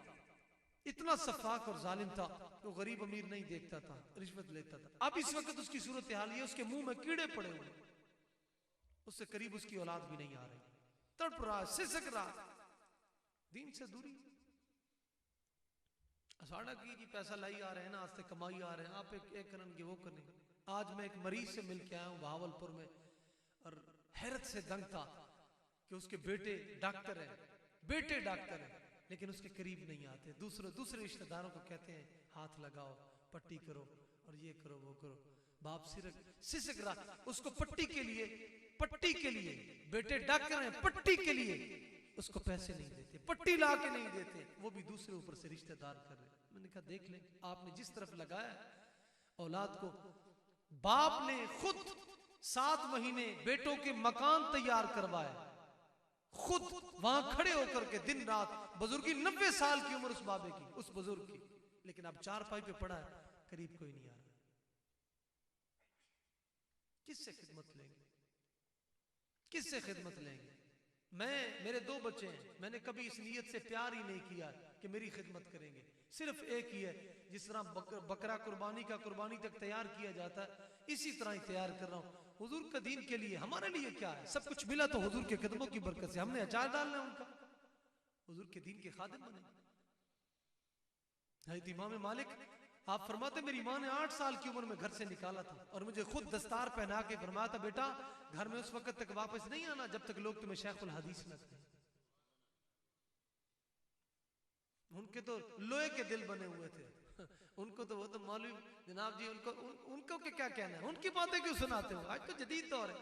इतना सफाक और जालिम था, तो गरीब अमीर नहीं देखता था, रिश्वत लेता था। अब इस वक्त उसकी सूरत हाल है, उसके मुंह में कीड़े पड़े हुए, उससे करीब उसकी औलाद भी नहीं आ रही, तड़प रहा, सिसक रहा, दीन से दूरी। साड़ा की जी पैसा लाई आ रहे हैं ना, आज से कमाई आ रहे हैं, आप एक करेंगे वो करें। आज मैं एक मरीज से मिल के आया हूँ भावलपुर में, और हैरत से दंग था कि उसके बेटे डॉक्टर है, बेटे डॉक्टर है, लेकिन उसके करीब नहीं आते। दूसरे रिश्तेदारों को कहते हैं हाथ लगाओ, पट्टी करो और ये करो वो करो। बाप सिसक रहा, उसको पट्टी के लिए बेटे डॉक्टर हैं, पट्टी के लिए उसको पैसे नहीं देते, पट्टी ला के नहीं देते, वो भी दूसरे ऊपर से रिश्तेदार कर रहे। मैंने कहा देख लें, आपने जिस तरफ लगाया औलाद को, बाप ने खुद 7 महीने बेटों के मकान तैयार करवाए, खुद वहां खड़े होकर के दिन रात, बुजुर्गी 90 साल की उम्र उस बाबे की, उस बुजुर्ग की, लेकिन अब चारपाई पे पड़ा है, करीब कोई नहीं आ रहा। किससे खिदमत लेंगे, किससे खिदमत लेंगे? मेरे 2 बच्चे हैं, मैंने कभी इस नीयत से प्यार ही नहीं किया कि मेरी खिदमत करेंगे। सिर्फ एक ही है, जिस तरह बकरा कुर्बानी का कुर्बानी तक तैयार किया जाता है, इसी तरह ही तैयार कर रहा हूँ हुजूर का दीन के लिए। हमारे लिए क्या है, सब कुछ मिला तो हुजूर के कदमों की बरकत से, हमने अचार डालना है उनका, हुजूर के दीन के खादिम बने। हज़रत इमाम मालिक आप फरमाते, मेरी माँ ने 8 साल की उम्र में घर से निकाला था और मुझे खुद दस्तार पहना के फरमाया था, बेटा घर में उस वक्त तक वापस नहीं आना जब तक लोग तुम्हें शेखुल हदीस न कहें। उनके तो लोहे के दिल बने हुए थे, उनको तो वो तो मौलवी जनाब जी, उनको क्या कहना है, उनकी बातें क्यों सुनाते हो? आज तो जदीद दौर है,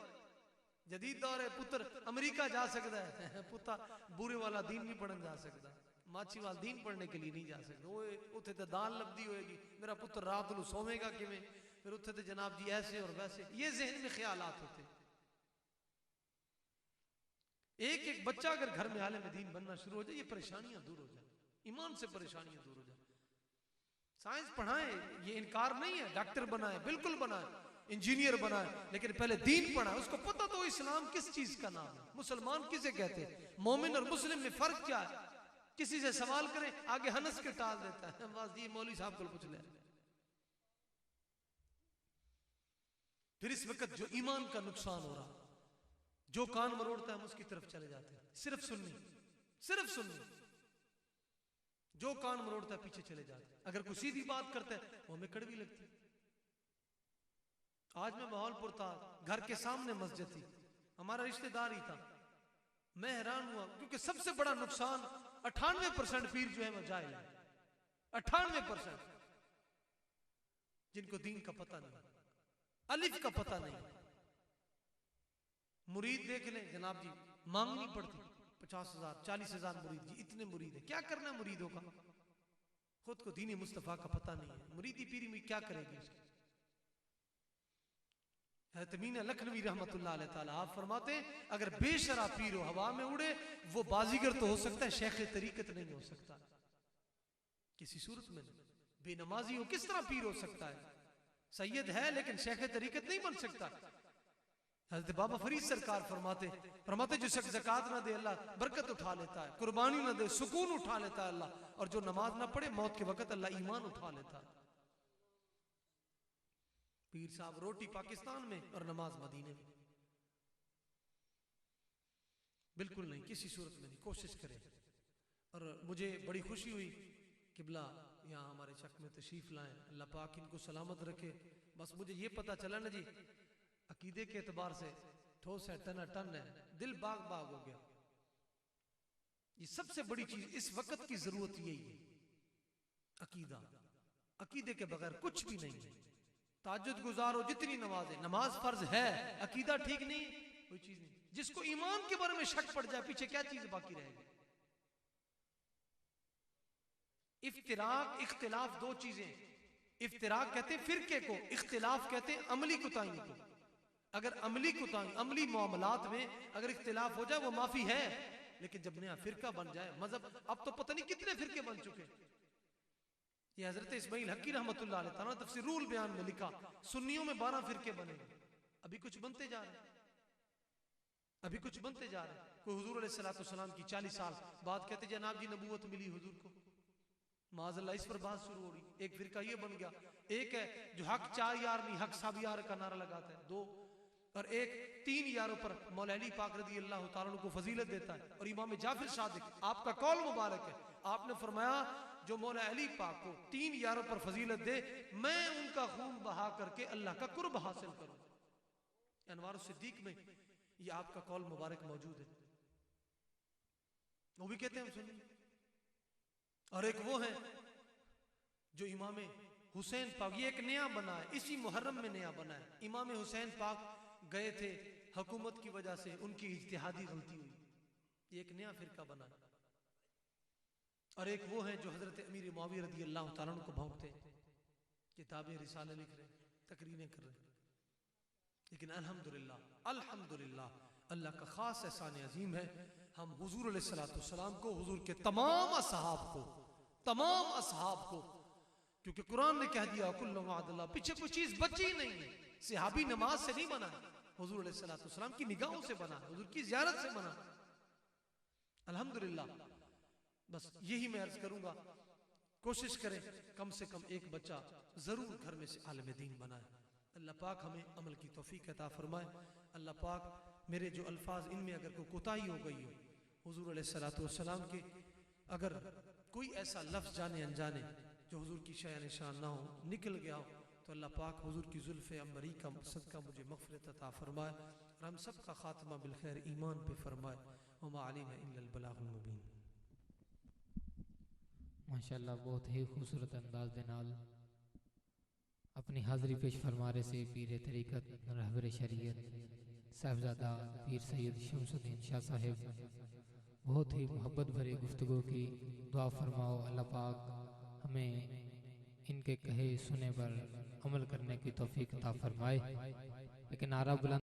जदीद दौर है। पुत्र अमेरिका जा सकता है, पुत्र बुरे वाला दीन नहीं पढ़न जा सकता, माछी वाला दीन पढ़ने के लिए नहीं जा सकता। वो उत्थे तो दाल लभदी होएगी, मेरा पुत्र रात को सोवेगा किवें, फिर उत्थे तो जनाब जी ऐसे और वैसे, ये जहन में ख्यालात होते। एक एक बच्चा अगर घर में आलिम दीन बनना शुरू हो जाए, ये परेशानियां दूर हो जाए, ईमान से परेशानियां दूर हो जाए। साइंस पढ़ाएं, ये इनकार नहीं है, डॉक्टर बनाए, बिल्कुल बनाए, इंजीनियर बनाए, लेकिन पहले दीन पढ़ा, उसको पता तो इस्लाम किस चीज का नाम है, मुसलमान किसे कहते हैं, मोमिन और मुस्लिम में फर्क क्या है। किसी से सवाल करें, आगे हंस के टाल देता है, बस ये मौलवी साहब को पूछ ले। फिर इस वक्त जो ईमान का नुकसान हो रहा, जो कान मरोड़ता है हम उसकी तरफ चले जाते हैं, सिर्फ सुन्नी, सिर्फ सुन्नी, जो कान मरोड़ता है पीछे चले जाते हैं। अगर कोई सीधी बात करता है वो हमें कड़वी लगती है। आज मैं बहावलपुर था, घर के सामने मस्जिद थी, हमारा रिश्तेदार ही था, मैं हैरान हुआ क्योंकि सबसे बड़ा नुकसान 98% पीर जो है वो जाहिल है, 98% जिनको दीन का पता नहीं, अलिफ का पता नहीं। मुरीद देख लें जनाब जी, मांगनी पड़ती 50,000 40,000 मुरीद जी, इतने मुरीद है, क्या करना है मुरीदों का, खुद को दीन मुस्तफा का पता नहीं है, मुरीदी पीरी में क्या करेगी उसकी। हज़रत मीना लखनवी रहमतुल्लाह अलैह ताला आप फरमाते हैं, अगर बेशरा पीर हो हवा में उड़े, वो बाजीगर तो हो सकता है, शेख तरीकत नहीं हो सकता किसी सूरत में। बेनमाजी हो किस तरह पीर हो सकता है, सैयद है लेकिन शेख तरीकत नहीं बन सकता। हज़रत बाबा फरीद सरकार फरमाते जो शख्स ज़कात ना दे अल्लाह बरकत उठा लेता है, कुर्बानी ना दे सुकून उठा लेता है अल्लाह, और जो नमाज ना पढ़े मौत के वक्त अल्लाह ईमान उठा लेता है। पीर साहब रोटी पाकिस्तान में और नमाज मदीने में, बिल्कुल नहीं, किसी सूरत में नहीं, कोशिश करें। और मुझे बड़ी खुशी हुई किबला यहाँ हमारे चक में तशरीफ लाएं, अल्लाह पाक इनको सलामत रखे। बस मुझे ये पता चला ना जी, अकीदे के एतबार से ठोस है, टना टन है, दिल बाग बाग हो गया। ये सबसे बड़ी चीज इस वक्त की जरूरत यही है, अकीदा। अकीदे के बगैर कुछ भी नहीं है। ताज्जुद गुजारो जितनी नमाज है, नमाज फर्ज है, अकीदा ठीक नहीं, कोई चीज नहीं। जिसको ईमान के बारे में शक पड़ जाए, पीछे क्या चीज बाकी रहेगी। इफ्तिराक इख्तिलाफ दो चीजें, इफ्तिराक कहते हैं फिरके को, इख्तिलाफ कहते हैं अमली कुताही को। अगर अमली कुताही, अमली मामलात में अगर इख्तिलाफ हो जाए वो माफी है, लेकिन जब नया फिरका बन जाए मजहब, अब तो पता नहीं कितने फिरके बन चुके। ये हजरत इस्माइल हक्की रहमतुल्लाह अलैह ताला तफसीरुल बयान में लिखा, सुन्नियों में 12 फिरके बने, अभी कुछ बनते जा रहे हैं, अभी कुछ बनते जा रहे हैं। कोई हुजूर अलैहिस्सलाम की 40 साल बाद कहते जनाब जी नबूवत मिली हुजूर को, माज़अल्लाह इस पर बात शुरू हो रही, एक फिरका ये बन गया। एक है जो हक 4 यार नहीं, हक सब यार का नारा लगाता है, 2। और एक 3 यारों पर मौला अली पाक रज़ी अल्लाह ताला को फजीलत देता है। और इमाम जाफिर सादिक आपका कौल मुबारक है, आपने फरमाया जो मौला अली पाक को 3 यारों पर फजीलत दे, मैं उनका खून बहा करके अल्लाह का कुर्ब हासिल करूं। अनवार सिद्दीक में ये आपका कौल मुबारक मौजूद है, वो भी कहते हैं हम सुनिए। और एक वो है जो इमाम हुसैन पाक, ये एक नया बना है, इसी मुहर्रम में नया बना है। इमाम हुसैन पाक गए थे, हुकूमत की वजह से उनकी इज्तिहादी गलती हुई, ये एक नया फिरका बना। और एक वो है जो हजरत अमीर मुआविया रज़ी अल्लाह ताला अन्हु को भौंकते हैं, किताबें रिसाले लिख रहे, तकरीरें कर रहे। लेकिन अल्हम्दुलिल्लाह अल्हम्दुलिल्लाह अल्लाह का खास एहसान अजीम है, हम हुजूर अलैहिस्सलाम को, हुजूर के तमाम असहाब को, क्योंकि कुरान ने कह दिया कुल्लु वअदल्लाह, पीछे कोई चीज बची ही नहीं है। सहाबी नमाज से नहीं बना, हुजूर अलैहिस्सलाम की निगाहों से बना, हुजूर की ज़ियारत से बना। अल्हम्दुलिल्लाह। बस यही मैं अर्ज करूंगा, कोशिश करें कम से कम एक बच्चा जरूर घर में से आलिम दीन बनाए। अल्लाह पाक हमें अमल की तौफीक अता फरमाए। अल्लाह पाक मेरे जो अल्फाज, इनमें अगर कोई कोताही हो गई हो, हुजूर अलैहिस्सलाम के अगर कोई ऐसा लफ्ज़ जाने अनजाने जो हुजूर की शाया निशान ना हो, निकल गया हो, तो अल्लाह पाक हुजूर की जुल्फ़े अंबरी का सदका मुझे मग़फ़िरत अता फरमाए और हम सब का खात्मा बिल खैर ईमान पे फरमाए। वमा अलैना इल्लल बलागुल मुबीन। माशाअल्लाह, बहुत ही खूबसूरत अंदाज दे नाल अपनी हाज़री पेश फरमा रहे से पीर तरीक़त रहबर शरीयत साहिबजादा पीर सैयद शमसुद्दीन शाह साहिब। बहुत ही मोहब्बत भरी गुफ्तगू की। दुआ फरमाओ अल्लाह पाक हमें इनके कहे सुने पर अमल करने की तौफीक अता फरमाए। लेकिन नारा बुलंद